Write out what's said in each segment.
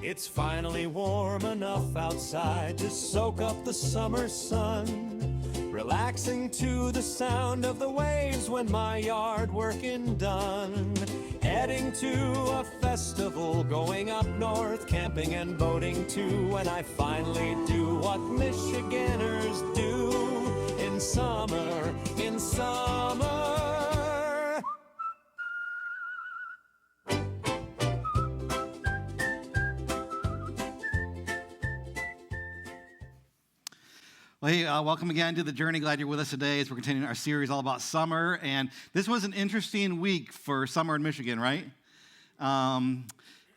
It's finally warm enough outside to soak up the summer sun. Relaxing to the sound of the waves when my yard working done. Heading to a festival, going up north, camping and boating too. When I finally do what Michiganders do in summer, in summer. Well, hey, welcome again to The Journey. Glad you're with us today as we're continuing our series all about summer. And this was an interesting week for summer in Michigan, right?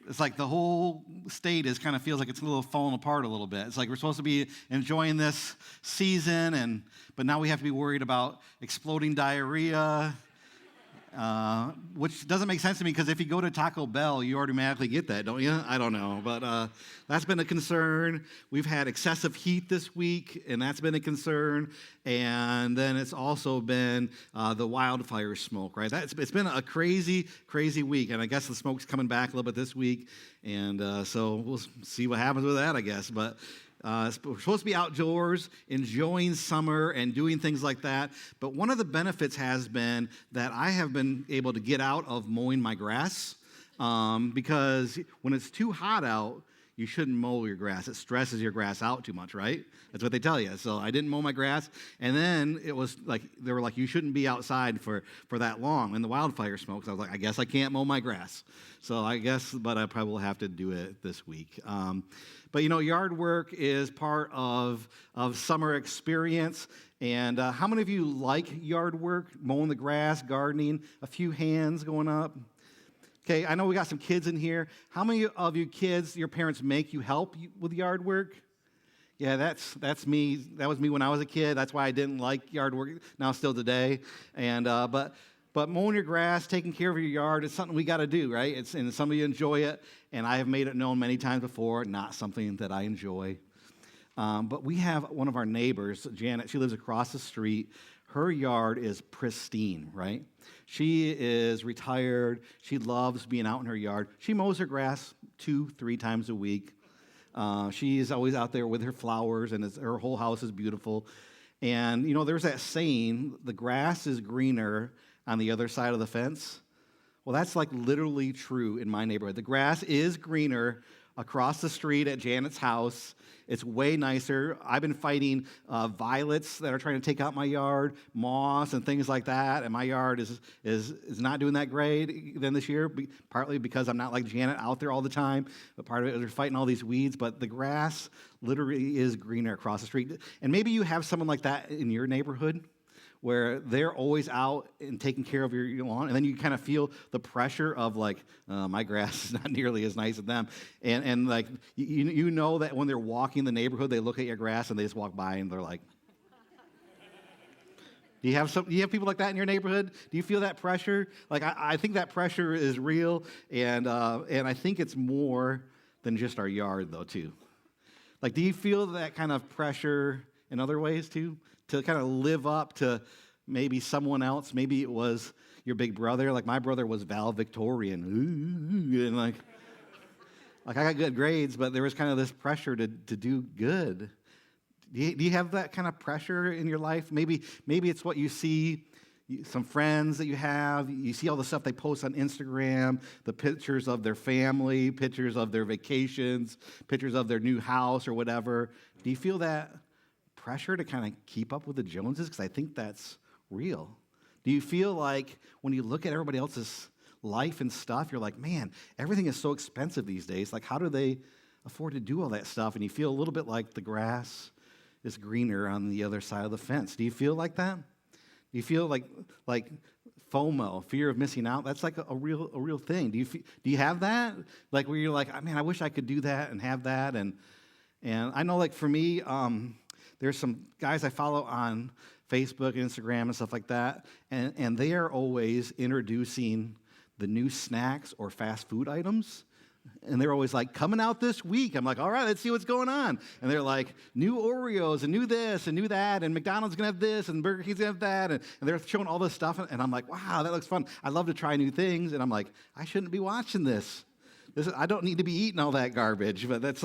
It's like the whole state kind of feels like it's a little falling apart a little bit. It's like we're supposed to be enjoying this season, but now we have to be worried about exploding diarrhea, which doesn't make sense to me because if you go to Taco Bell, you automatically get that, don't you? I don't know, but that's been a concern. We've had excessive heat this week, and that's been a concern. And then it's also been the wildfire smoke, right? It's been a crazy, crazy week, and I guess the smoke's coming back a little bit this week, and so we'll see what happens with that, I guess, but we're supposed to be outdoors, enjoying summer and doing things like that. But one of the benefits has been that I have been able to get out of mowing my grass because when it's too hot out, you shouldn't mow your grass. It stresses your grass out too much, right? That's what they tell you. So I didn't mow my grass. And then it was like, they were like, you shouldn't be outside for that long in the wildfire smoke. So I was like, I guess I can't mow my grass. So I guess, but I probably will have to do it this week. But you know, yard work is part of summer experience. And how many of you like yard work, mowing the grass, gardening? A few hands going up. Okay, I know we got some kids in here. How many of you kids, your parents make you help with yard work? Yeah, that's me. That was me when I was a kid. That's why I didn't like yard work. Now, still today. And but mowing your grass, taking care of your yard, it's something we got to do, right? And some of you enjoy it, and I have made it known many times before, not something that I enjoy. But we have one of our neighbors, Janet. She lives across the street. Her yard is pristine, right? She is retired. She loves being out in her yard. She mows her grass 2-3 times a week. She is always out there with her flowers, and her whole house is beautiful. And, you know, there's that saying, the grass is greener on the other side of the fence. Well, that's like literally true in my neighborhood. The grass is greener across the street at Janet's house. It's way nicer. I've been fighting violets that are trying to take out my yard, moss and things like that, and my yard is not doing that great then this year, partly because I'm not like Janet out there all the time, but part of it is they're fighting all these weeds, but the grass literally is greener across the street. And maybe you have someone like that in your neighborhood, where they're always out and taking care of your lawn, and then you kind of feel the pressure of like, my grass is not nearly as nice as them, and like you know that when they're walking the neighborhood, they look at your grass and they just walk by and they're like, do you have people like that in your neighborhood? Do you feel that pressure? Like I think that pressure is real, and I think it's more than just our yard though too. Like, do you feel that kind of pressure in other ways too? To kind of live up to maybe someone else. Maybe it was your big brother. Like my brother was valedictorian. And like I got good grades, but there was kind of this pressure to do good. Do you have that kind of pressure in your life? Maybe it's what you see, some friends that you have. You see all the stuff they post on Instagram, the pictures of their family, pictures of their vacations, pictures of their new house or whatever. Do you feel that pressure to kind of keep up with the Joneses? Because I think that's real. Do you feel like when you look at everybody else's life and stuff, you're like, man, everything is so expensive these days. Like, how do they afford to do all that stuff? And you feel a little bit like the grass is greener on the other side of the fence. Do you feel like that? Do you feel like FOMO, fear of missing out? That's like a real thing. Do you have that? Like where you're like, man, I wish I could do that and have that. And I know, like for me, there's some guys I follow on Facebook and Instagram and stuff like that, and they are always introducing the new snacks or fast food items, and they're always like, coming out this week. I'm like, all right, let's see what's going on. And they're like, new Oreos and new this and new that, and McDonald's going to have this and Burger King's going to have that, and they're showing all this stuff, and I'm like, wow, that looks fun. I love to try new things, and I'm like, I shouldn't be watching this. I don't need to be eating all that garbage, but that's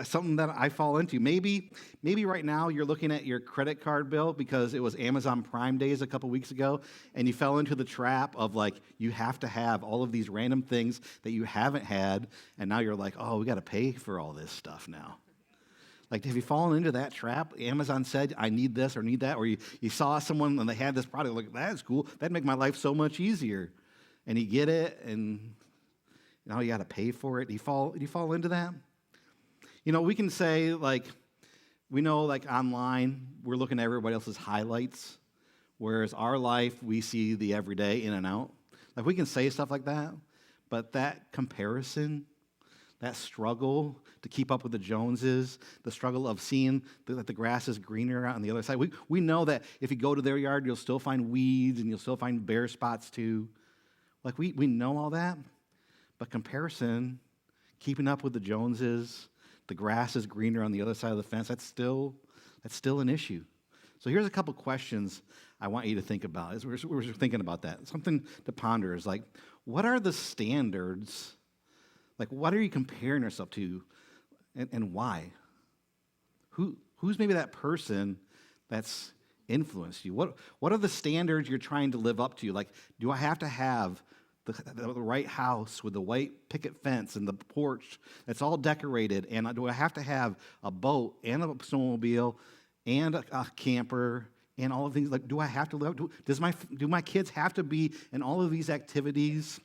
something that I fall into. Maybe right now you're looking at your credit card bill because it was Amazon Prime Days a couple weeks ago, and you fell into the trap of like you have to have all of these random things that you haven't had, and now you're like, oh, we got to pay for all this stuff now. Like, have you fallen into that trap? Amazon said, I need this or need that, or you saw someone and they had this product, like, that's cool. That'd make my life so much easier. And you get it, and now you got to pay for it. Do you fall into that? You know, we can say, like, we know, like, online, we're looking at everybody else's highlights, whereas our life, we see the everyday in and out. Like, we can say stuff like that, but that comparison, that struggle to keep up with the Joneses, the struggle of seeing that the grass is greener out on the other side, we know that if you go to their yard, you'll still find weeds, and you'll still find bare spots, too. Like, we know all that, but comparison, keeping up with the Joneses, the grass is greener on the other side of the fence, that's still an issue. So here's a couple questions I want you to think about as we're thinking about that. Something to ponder is like, what are the standards? Like, what are you comparing yourself to, and why? Who's maybe that person that's influenced you? What are the standards you're trying to live up to? Like, do I have to have the right house with the white picket fence and the porch that's all decorated? And do I have to have a boat and a snowmobile and a camper and all of things? Like, do I have to live? Do my kids have to be in all of these activities?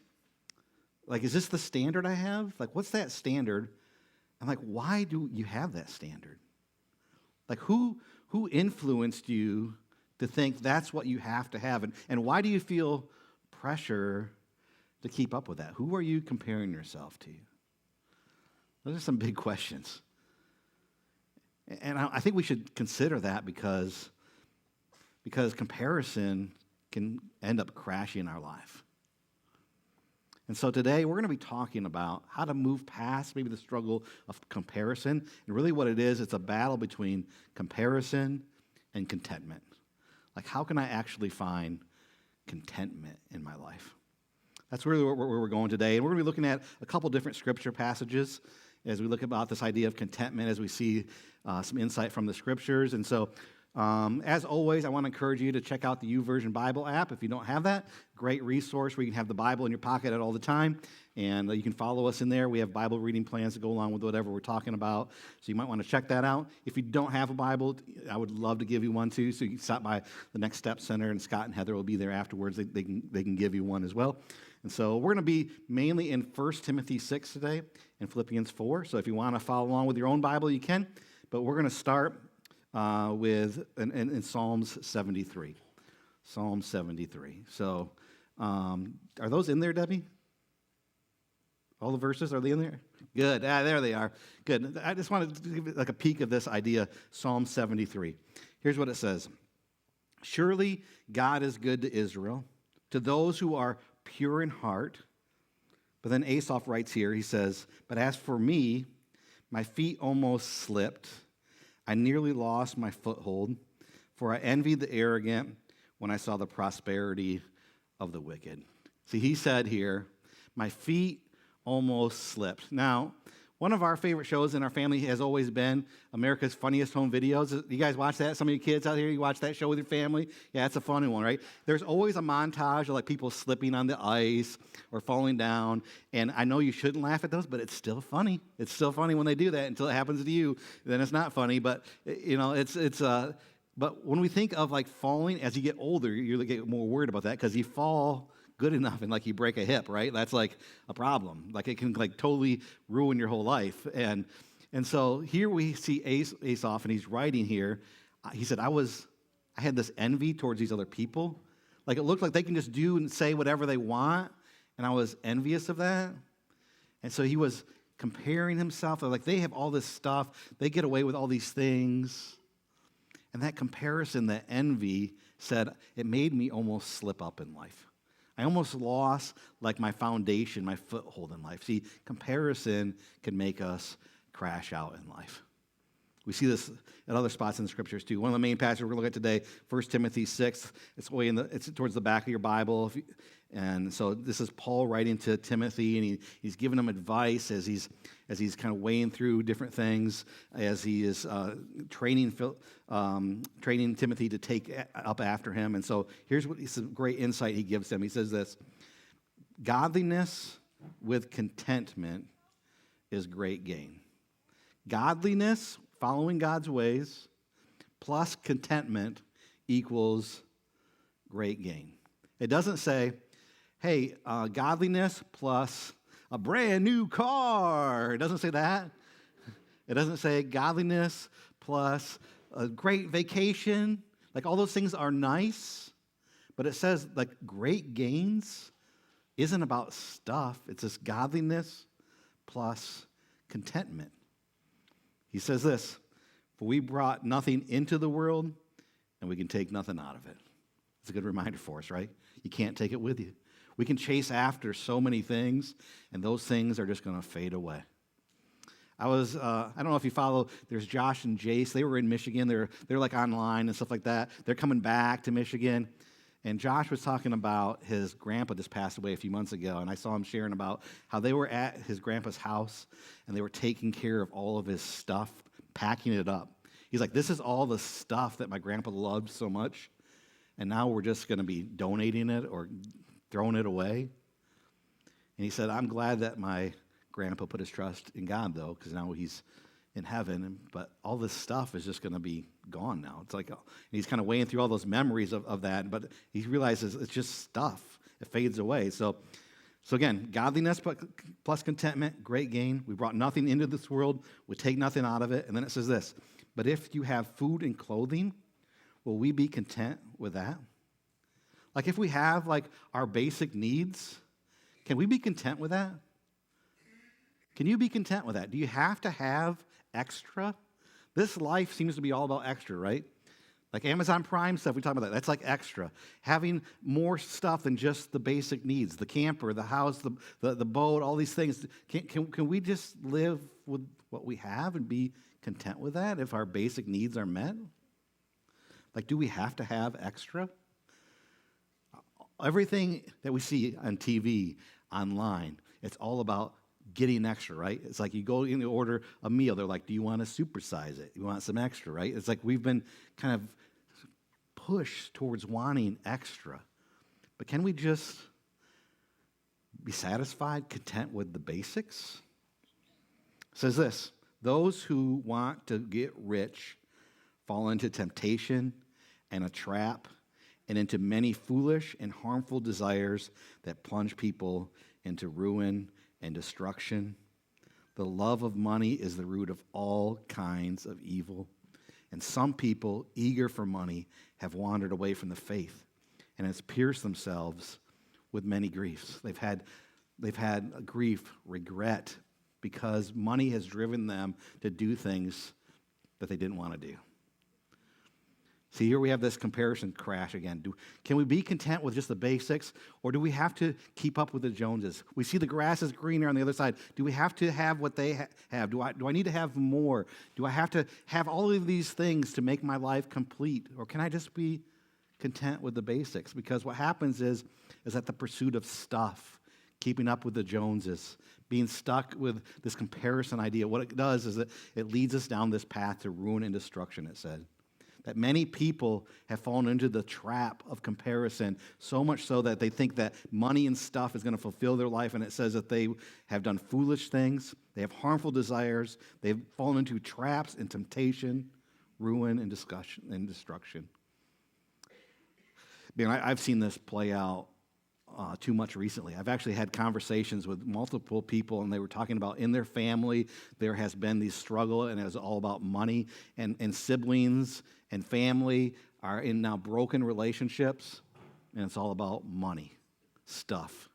Like, is this the standard I have? Like, what's that standard? And like, why do you have that standard? Like, who influenced you to think that's what you have to have? And why do you feel pressure to keep up with that? Who are you comparing yourself to? Those are some big questions. And I think we should consider that because comparison can end up crashing our life. And so today we're going to be talking about how to move past maybe the struggle of comparison. And really what it is, it's a battle between comparison and contentment. Like, how can I actually find contentment in my life? That's really where we're going today. And we're going to be looking at a couple different scripture passages as we look about this idea of contentment, as we see some insight from the scriptures. And so, as always, I want to encourage you to check out the YouVersion Bible app. If you don't have that, great resource where you can have the Bible in your pocket at all the time. And you can follow us in there. We have Bible reading plans to go along with whatever we're talking about. So you might want to check that out. If you don't have a Bible, I would love to give you one too. So you can stop by the Next Step Center, and Scott and Heather will be there afterwards. They can give you one as well. And so we're going to be mainly in 1 Timothy 6 today and Philippians 4. So if you want to follow along with your own Bible, you can. But we're going to start with in Psalms 73. Psalm 73. So are those in there, Debbie? All the verses, are they in there? Good. There they are. Good. I just wanted to give like a peek of this idea, Psalm 73. Here's what it says. Surely God is good to Israel, to those who are pure in heart. But then Asaph writes here, he says, but as for me, my feet almost slipped. I nearly lost my foothold, for I envied the arrogant when I saw the prosperity of the wicked. See, he said here, my feet almost slipped. Now, one of our favorite shows in our family has always been America's Funniest Home Videos. You guys watch that? Some of you kids out here, you watch that show with your family? Yeah, it's a funny one, right? There's always a montage of like people slipping on the ice or falling down. And I know you shouldn't laugh at those, but it's still funny. It's still funny when they do that until it happens to you. Then it's not funny. But you know, but when we think of like falling as you get older, you get more worried about that because you fall good enough and like you break a hip, right? That's like a problem. Like it can like totally ruin your whole life. And so here we see Asaph, and he's writing here. He said, I had this envy towards these other people. Like it looked like they can just do and say whatever they want, and I was envious of that. And so he was comparing himself. Like they have all this stuff. They get away with all these things. And that comparison, that envy, said, it made me almost slip up in life. I almost lost like my foundation, my foothold in life. See, comparison can make us crash out in life. We see this at other spots in the scriptures too. One of the main passages we're going to look at today, 1 Timothy 6. It's towards the back of your Bible. And so this is Paul writing to Timothy, and he's giving him advice as he's kind of weighing through different things, as he is training Timothy to take up after him. And so here's some great insight he gives him. He says this: godliness with contentment is great gain. Godliness, following God's ways, plus contentment equals great gain. It doesn't say, hey, godliness plus a brand new car. It doesn't say that. It doesn't say godliness plus a great vacation. Like, all those things are nice, but it says, like, great gains isn't about stuff. It's just godliness plus contentment. He says this: for we brought nothing into the world, and we can take nothing out of it. It's a good reminder for us, right? You can't take it with you. We can chase after so many things, and those things are just going to fade away. I don't know if you follow, there's Josh and Jace. They were in Michigan. They're like online and stuff like that. They're coming back to Michigan. And Josh was talking about his grandpa just passed away a few months ago, and I saw him sharing about how they were at his grandpa's house, and they were taking care of all of his stuff, packing it up. He's like, this is all the stuff that my grandpa loved so much, and now we're just going to be donating it or throwing it away. And he said, I'm glad that my grandpa put his trust in God, though, because now he's in heaven, but all this stuff is just going to be gone now. It's like, and he's kind of weighing through all those memories of that, but he realizes it's just stuff. It fades away. So again, godliness plus contentment, great gain. We brought nothing into this world. We take nothing out of it. And then it says this: but if you have food and clothing, will we be content with that? Like, if we have, like, our basic needs, can we be content with that? Can you be content with that? Do you have to have extra? This life seems to be all about extra, right? Like Amazon Prime stuff, we talk about that. That's like extra. Having more stuff than just the basic needs, the camper, the house, the boat, all these things. Can we just live with what we have and be content with that if our basic needs are met? Like, do we have to have extra? Everything that we see on TV, online, it's all about getting extra, right? It's like you go in to order a meal. They're like, do you want to supersize it? You want some extra, right? It's like we've been kind of pushed towards wanting extra. But can we just be satisfied, content with the basics? It says this: those who want to get rich fall into temptation and a trap and into many foolish and harmful desires that plunge people into ruin and destruction. The love of money is the root of all kinds of evil. And some people, eager for money, have wandered away from the faith and has pierced themselves with many griefs. They've had grief, regret, because money has driven them to do things that they didn't want to do. See, here we have this comparison crash again. Can we be content with just the basics, or do we have to keep up with the Joneses? We see the grass is greener on the other side. Do we have to have what they have? Do I need to have more? Do I have to have all of these things to make my life complete, or can I just be content with the basics? Because what happens is that the pursuit of stuff, keeping up with the Joneses, being stuck with this comparison idea, what it does is that it leads us down this path to ruin and destruction, it said. That many people have fallen into the trap of comparison, so much so that they think that money and stuff is going to fulfill their life, and it says that they have done foolish things, they have harmful desires, they've fallen into traps and temptation, ruin and destruction. Man, I've seen this play out too much recently. I've actually had conversations with multiple people, and they were talking about in their family there has been this struggle, and it was all about money, and siblings and family are in now broken relationships, and it's all about money, stuff,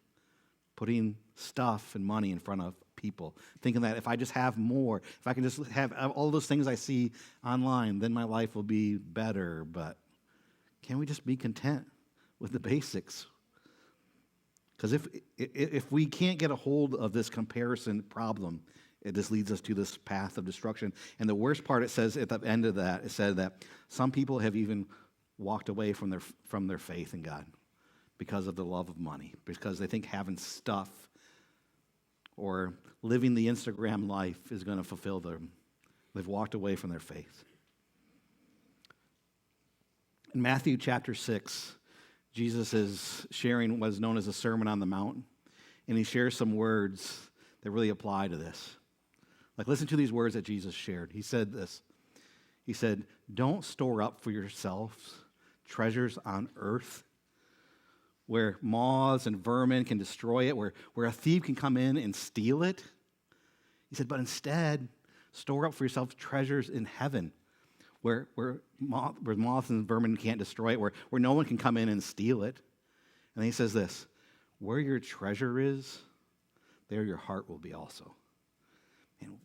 putting stuff and money in front of people, thinking that if I just have more, if I can just have all those things I see online, then my life will be better. But can we just be content with the basics? Because if we can't get a hold of this comparison problem, it just leads us to this path of destruction. And the worst part, it says at the end of that, it said that some people have even walked away from their faith in God because of the love of money, because they think having stuff or living the Instagram life is going to fulfill them. They've walked away from their faith. In Matthew chapter 6, Jesus is sharing what is known as the Sermon on the Mount, and he shares some words that really apply to this. Like, listen to these words that Jesus shared. He said this. He said, "Don't store up for yourselves treasures on earth, where moths and vermin can destroy it, where a thief can come in and steal it." He said, "But instead, store up for yourselves treasures in heaven, where moths and vermin can't destroy it, where no one can come in and steal it." And then he says this, "Where your treasure is, there your heart will be also." And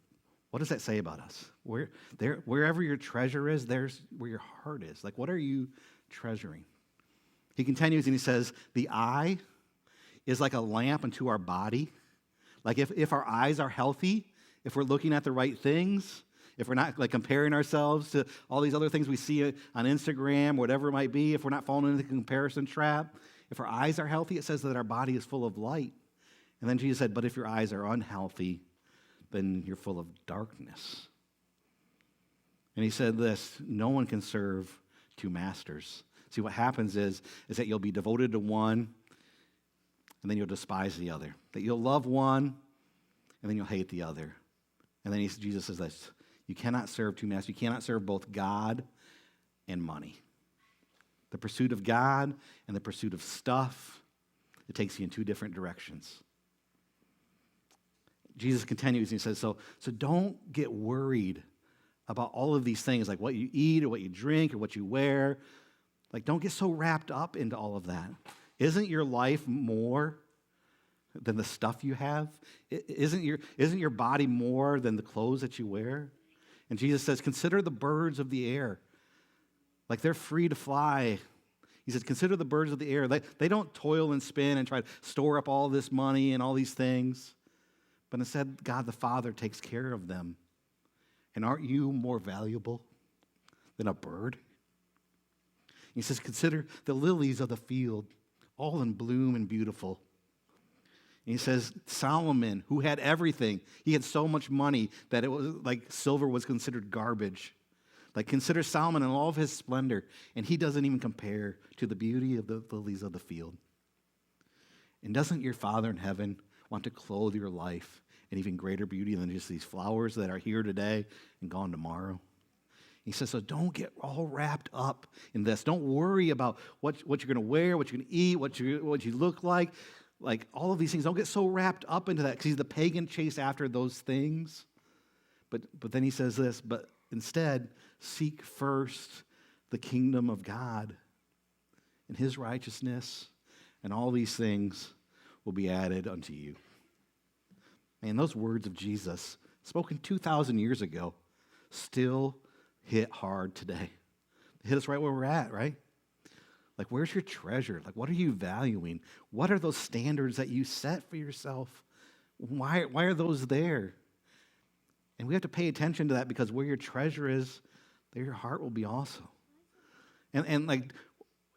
what does that say about us? Wherever your treasure is, there's where your heart is. Like, what are you treasuring? He continues and he says, "The eye is like a lamp unto our body." Like, if our eyes are healthy, if we're looking at the right things, if we're not like comparing ourselves to all these other things we see on Instagram, whatever it might be, if we're not falling into the comparison trap, if our eyes are healthy, it says that our body is full of light. And then Jesus said, "But if your eyes are unhealthy, then you're full of darkness." And he said this, "No one can serve two masters." See, what happens is that you'll be devoted to one, and then you'll despise the other. That you'll love one, and then you'll hate the other. And then Jesus says this, you cannot serve two masters. You cannot serve both God and money. The pursuit of God and the pursuit of stuff, it takes you in two different directions. Jesus continues and he says, so don't get worried about all of these things, like what you eat or what you drink or what you wear. Like, don't get so wrapped up into all of that. Isn't your life more than the stuff you have? Isn't your body more than the clothes that you wear? And Jesus says, consider the birds of the air. Like, they're free to fly. He says, consider the birds of the air. They don't toil and spin and try to store up all this money and all these things. But instead, God the Father takes care of them. And aren't you more valuable than a bird? He says, consider the lilies of the field, all in bloom and beautiful. And he says, Solomon, who had everything, he had so much money that it was like silver was considered garbage. Like, consider Solomon and all of his splendor, and he doesn't even compare to the beauty of the lilies of the field. And doesn't your Father in heaven want to clothe your life in even greater beauty than just these flowers that are here today and gone tomorrow? He says, so don't get all wrapped up in this. Don't worry about what you're going to wear, what you're going to eat, what you look like all of these things. Don't get so wrapped up into that, because the pagan chase after those things. But then he says this, but instead, seek first the kingdom of God and his righteousness, and all these things will be added unto you. Man, those words of Jesus, spoken 2,000 years ago, still hit hard today. They hit us right where we're at, right? Like, where's your treasure? Like, what are you valuing? What are those standards that you set for yourself? Why are those there? And we have to pay attention to that, because where your treasure is, there your heart will be also. And like,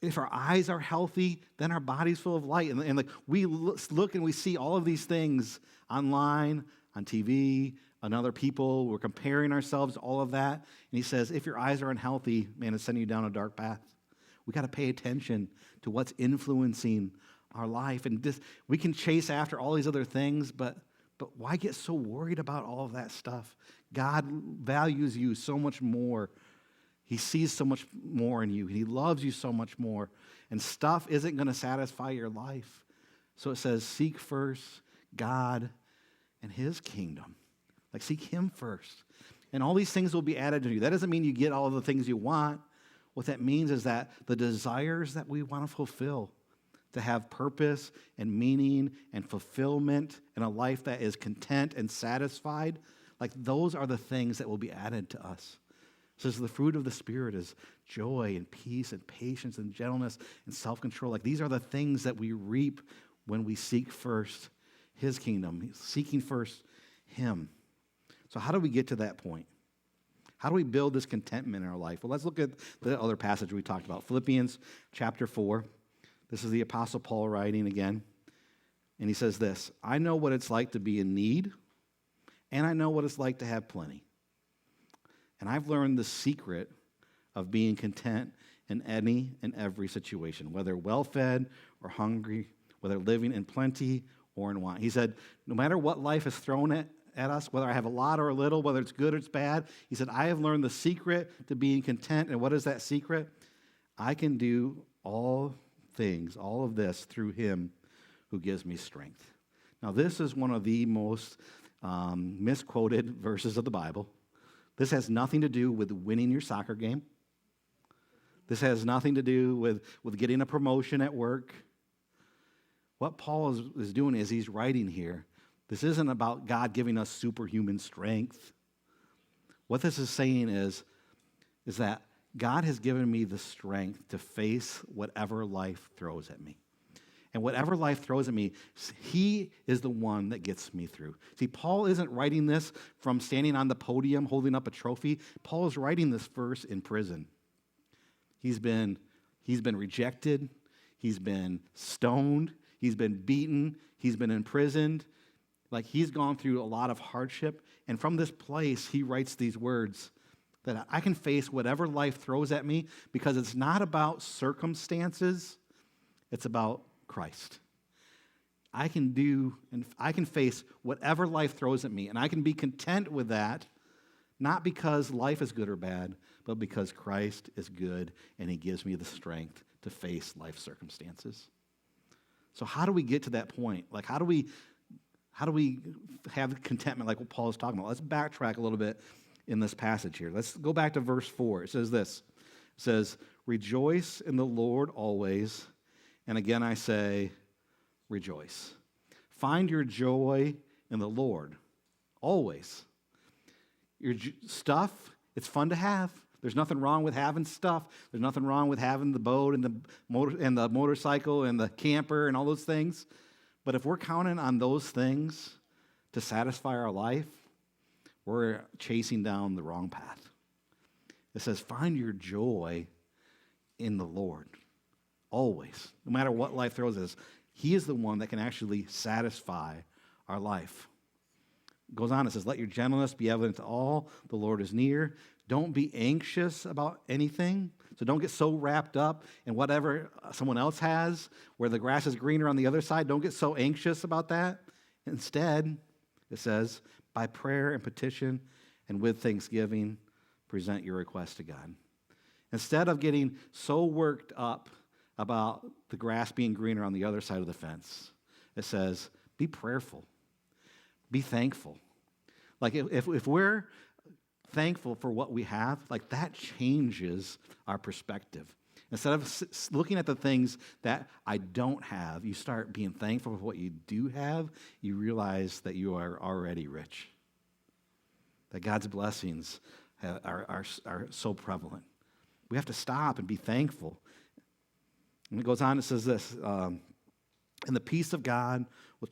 if our eyes are healthy, then our body's full of light. And like, we look and we see all of these things online, on TV, on other people. We're comparing ourselves to all of that. And he says, if your eyes are unhealthy, man, it's sending you down a dark path. We got to pay attention to what's influencing our life. And we can chase after all these other things, but why get so worried about all of that stuff? God values you so much more. He sees so much more in you. He loves you so much more. And stuff isn't going to satisfy your life. So it says, seek first God and his kingdom. Like, seek him first. And all these things will be added to you. That doesn't mean you get all of the things you want. What that means is that the desires that we want to fulfill, to have purpose and meaning and fulfillment and a life that is content and satisfied, like, those are the things that will be added to us. It says the fruit of the Spirit is joy and peace and patience and gentleness and self-control. Like, these are the things that we reap when we seek first his kingdom, seeking first him. So how do we get to that point? How do we build this contentment in our life? Well, let's look at the other passage we talked about, Philippians chapter 4. This is the Apostle Paul writing again. And he says this, I know what it's like to be in need, and I know what it's like to have plenty. And I've learned the secret of being content in any and every situation, whether well-fed or hungry, whether living in plenty or in want. He said, no matter what life has thrown at us, whether I have a lot or a little, whether it's good or it's bad, he said, I have learned the secret to being content. And what is that secret? I can do all things, all of this through him who gives me strength. Now, this is one of the most misquoted verses of the Bible. This has nothing to do with winning your soccer game. This has nothing to do with getting a promotion at work. What Paul is doing is he's writing here. This isn't about God giving us superhuman strength. What this is saying is that God has given me the strength to face whatever life throws at me. And whatever life throws at me, he is the one that gets me through. See, Paul isn't writing this from standing on the podium holding up a trophy. Paul is writing this verse in prison. He's been rejected. He's been stoned. He's been beaten. He's been imprisoned. Like, he's gone through a lot of hardship. And from this place, he writes these words that I can face whatever life throws at me because it's not about circumstances. It's about Christ. I can face whatever life throws at me, and I can be content with that, not because life is good or bad, but because Christ is good and he gives me the strength to face life circumstances. So how do we get to that point? Like, how do we have contentment like what Paul is talking about? Let's backtrack a little bit in this passage here. Let's go back to verse 4. It says this. It says, rejoice in the Lord always. And again I say, rejoice. Find your joy in the Lord always. Your stuff, it's fun to have. There's nothing wrong with having stuff. There's nothing wrong with having the boat and the motorcycle and the camper and all those things. But if we're counting on those things to satisfy our life, we're chasing down the wrong path. It says, find your joy in the Lord always. No matter what life throws at us, he is the one that can actually satisfy our life. It goes on, it says, let your gentleness be evident to all. The Lord is near. Don't be anxious about anything. So don't get so wrapped up in whatever someone else has, where the grass is greener on the other side. Don't get so anxious about that. Instead, it says, by prayer and petition and with thanksgiving, present your request to God. Instead of getting so worked up about the grass being greener on the other side of the fence, it says, be prayerful. Be thankful. Like if we're thankful for what we have, like that changes our perspective. Instead of looking at the things that I don't have, you start being thankful for what you do have. You realize that you are already rich. That God's blessings are so prevalent. We have to stop and be thankful. And it goes on, it says this, and the peace of God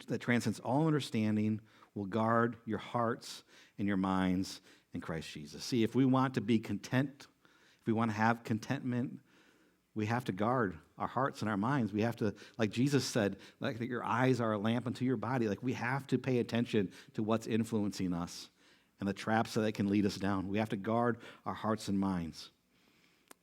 that transcends all understanding will guard your hearts and your minds in Christ Jesus. See, if we want to be content, if we want to have contentment, we have to guard our hearts and our minds. We have to, like Jesus said, like that your eyes are a lamp unto your body. Like we have to pay attention to what's influencing us and the traps that can lead us down. We have to guard our hearts and minds.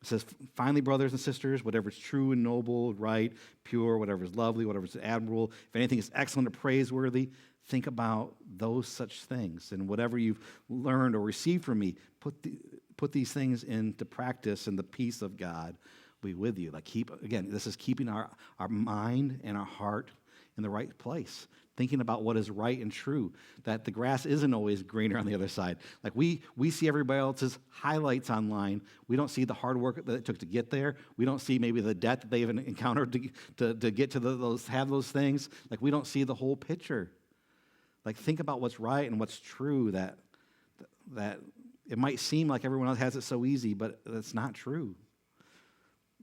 It says, finally, brothers and sisters, whatever is true and noble, right, pure, whatever is lovely, whatever is admirable, if anything is excellent or praiseworthy, think about those such things. And whatever you've learned or received from me, put these things into practice, and the peace of God will be with you. Like this is keeping our mind and our heart in the right place. Thinking about what is right and true, that the grass isn't always greener on the other side. Like we see everybody else's highlights online. We don't see the hard work that it took to get there. We don't see maybe the debt that they've encountered to get to have those things. Like we don't see the whole picture. Like think about what's right and what's true, that it might seem like everyone else has it so easy, but that's not true.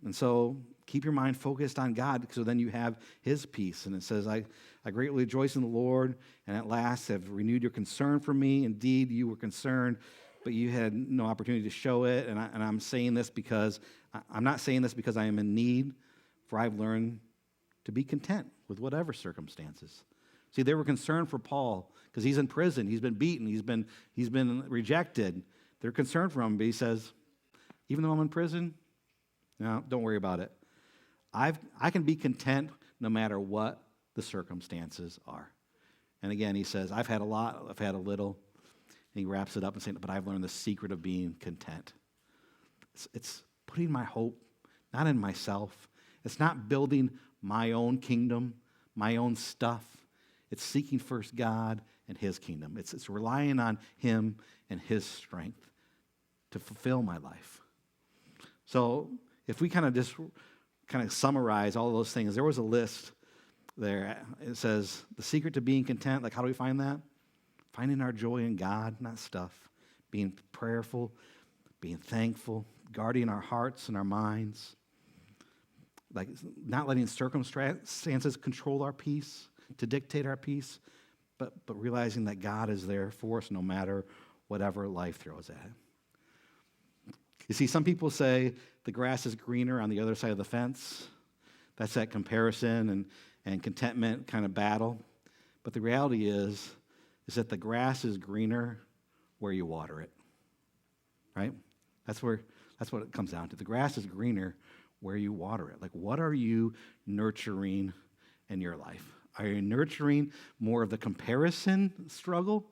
And so keep your mind focused on God, so then you have his peace. And it says, I greatly rejoice in the Lord, and at last have renewed your concern for me. Indeed, you were concerned, but you had no opportunity to show it. And I'm saying this because, I'm not saying this because I am in need, for I've learned to be content with whatever circumstances. See, they were concerned for Paul because he's in prison. He's been beaten. He's been rejected. They're concerned for him, but he says, even though I'm in prison, no, don't worry about it. I can be content no matter what the circumstances are. And again, he says, I've had a lot, I've had a little. And he wraps it up and saying, but I've learned the secret of being content. It's putting my hope not in myself. It's not building my own kingdom, my own stuff. It's seeking first God and his kingdom. It's relying on him and his strength to fulfill my life. So if we kind of summarize all those things, there was a list there. It says, the secret to being content, like how do we find that? Finding our joy in God, not stuff. Being prayerful, being thankful, guarding our hearts and our minds. Like not letting circumstances control our peace, to dictate our peace, but realizing that God is there for us no matter whatever life throws at it. You see, some people say the grass is greener on the other side of the fence. That's that comparison and contentment kind of battle. But the reality is that the grass is greener where you water it, right? That's what it comes down to. The grass is greener where you water it. Like, what are you nurturing in your life? Are you nurturing more of the comparison struggle,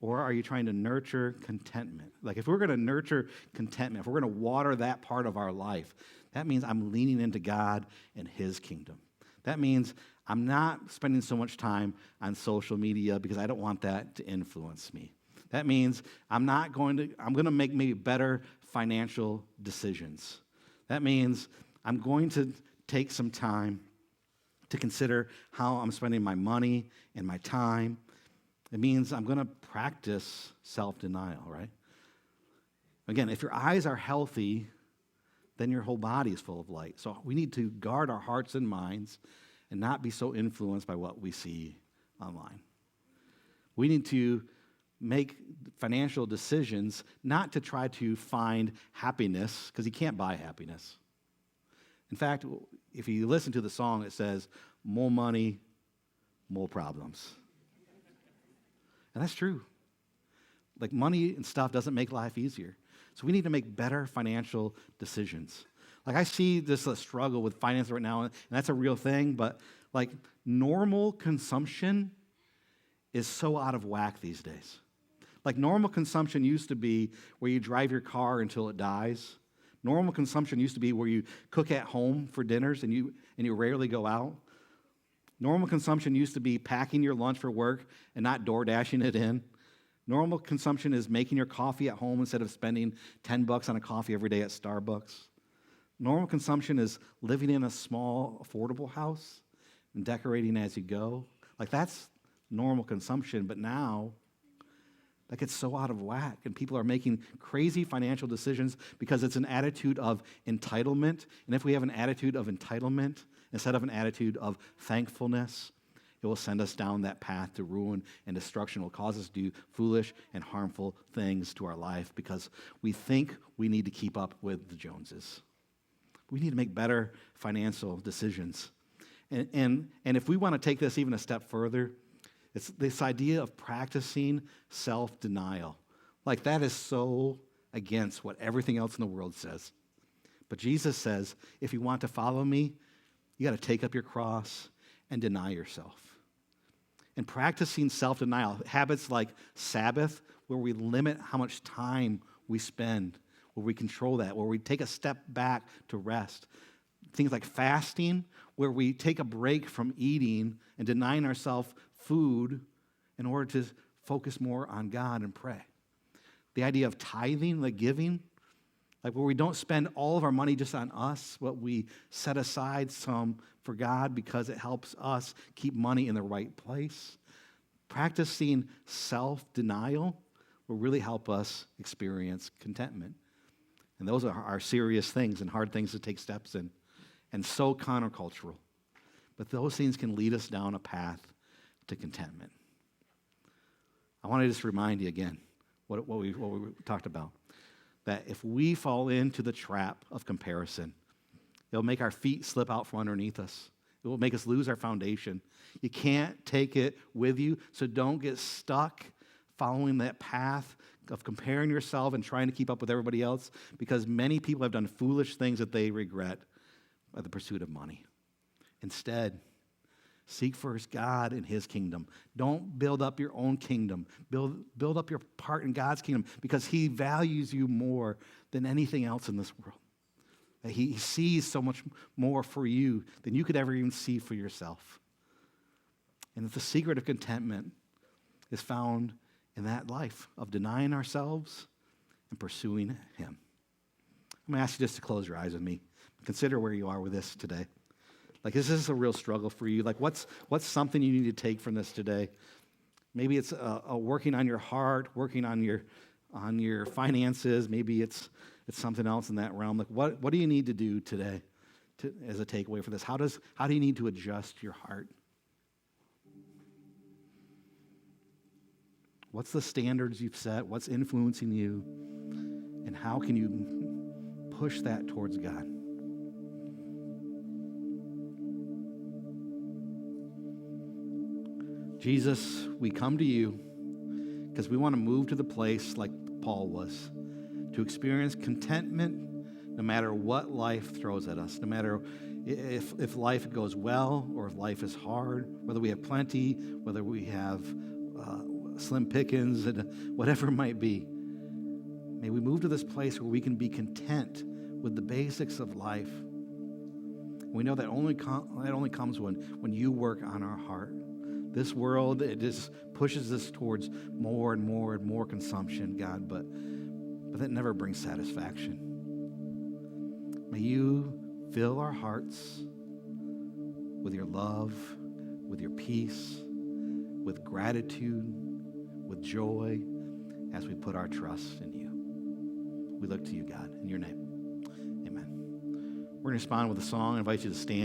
or are you trying to nurture contentment? Like, if we're going to nurture contentment, if we're going to water that part of our life, that means I'm leaning into God and his kingdom. That means I'm not spending so much time on social media because I don't want that to influence me. That means I'm going to make maybe better financial decisions. That means I'm going to take some time to consider how I'm spending my money and my time. It means I'm going to practice self-denial, right? Again, if your eyes are healthy, then your whole body is full of light. So we need to guard our hearts and minds and not be so influenced by what we see online. We need to make financial decisions not to try to find happiness, because you can't buy happiness. In fact, if you listen to the song, it says, more money, more problems. And that's true. Like, money and stuff doesn't make life easier. So we need to make better financial decisions. Like, I see this struggle with finance right now, and that's a real thing, but like, normal consumption is so out of whack these days. Like, normal consumption used to be where you drive your car until it dies. Normal consumption used to be where you cook at home for dinners and you rarely go out. Normal consumption used to be packing your lunch for work and not door dashing it in. Normal consumption is making your coffee at home instead of spending $10 on a coffee every day at Starbucks. Normal consumption is living in a small, affordable house and decorating as you go. Like, that's normal consumption, but now that gets so out of whack, and people are making crazy financial decisions because it's an attitude of entitlement. And if we have an attitude of entitlement instead of an attitude of thankfulness, it will send us down that path to ruin and destruction. It will cause us to do foolish and harmful things to our life because we think we need to keep up with the Joneses. We need to make better financial decisions. And if we want to take this even a step further, it's this idea of practicing self-denial. Like, that is so against what everything else in the world says. But Jesus says, if you want to follow me, you got to take up your cross and deny yourself. And practicing self-denial, habits like Sabbath, where we limit how much time we spend, where we control that, where we take a step back to rest. Things like fasting, where we take a break from eating and denying ourselves food in order to focus more on God and pray. The idea of tithing, like giving, like where we don't spend all of our money just on us, but we set aside some for God because it helps us keep money in the right place. Practicing self-denial will really help us experience contentment. And those are serious things and hard things to take steps in, and so countercultural. But those things can lead us down a path to contentment. I want to just remind you again what we talked about. That if we fall into the trap of comparison, it'll make our feet slip out from underneath us, It will make us lose our foundation. You can't take it with you, so don't get stuck following that path of comparing yourself and trying to keep up with everybody else, because many people have done foolish things that they regret by the pursuit of money. Instead, seek first God and his kingdom. Don't build up your own kingdom. Build up your part in God's kingdom, because he values you more than anything else in this world. He sees so much more for you than you could ever even see for yourself. And the secret of contentment is found in that life of denying ourselves and pursuing him. I'm going to ask you just to close your eyes with me. Consider where you are with this today. Like, is this a real struggle for you? Like, what's something you need to take from this today? Maybe it's working on your heart, working on your finances. Maybe it's something else in that realm. Like, what do you need to do today as a takeaway for this? How do you need to adjust your heart? What's the standards you've set? What's influencing you? And how can you push that towards God? Jesus, we come to you because we want to move to the place like Paul was, to experience contentment no matter what life throws at us, no matter if life goes well or if life is hard, whether we have plenty, whether we have slim pickings, and whatever it might be. May we move to this place where we can be content with the basics of life. We know that only comes when you work on our heart. This world, it just pushes us towards more and more and more consumption, God, but that never brings satisfaction. May you fill our hearts with your love, with your peace, with gratitude, with joy, as we put our trust in you. We look to you, God, in your name. Amen. We're going to respond with a song. I invite you to stand.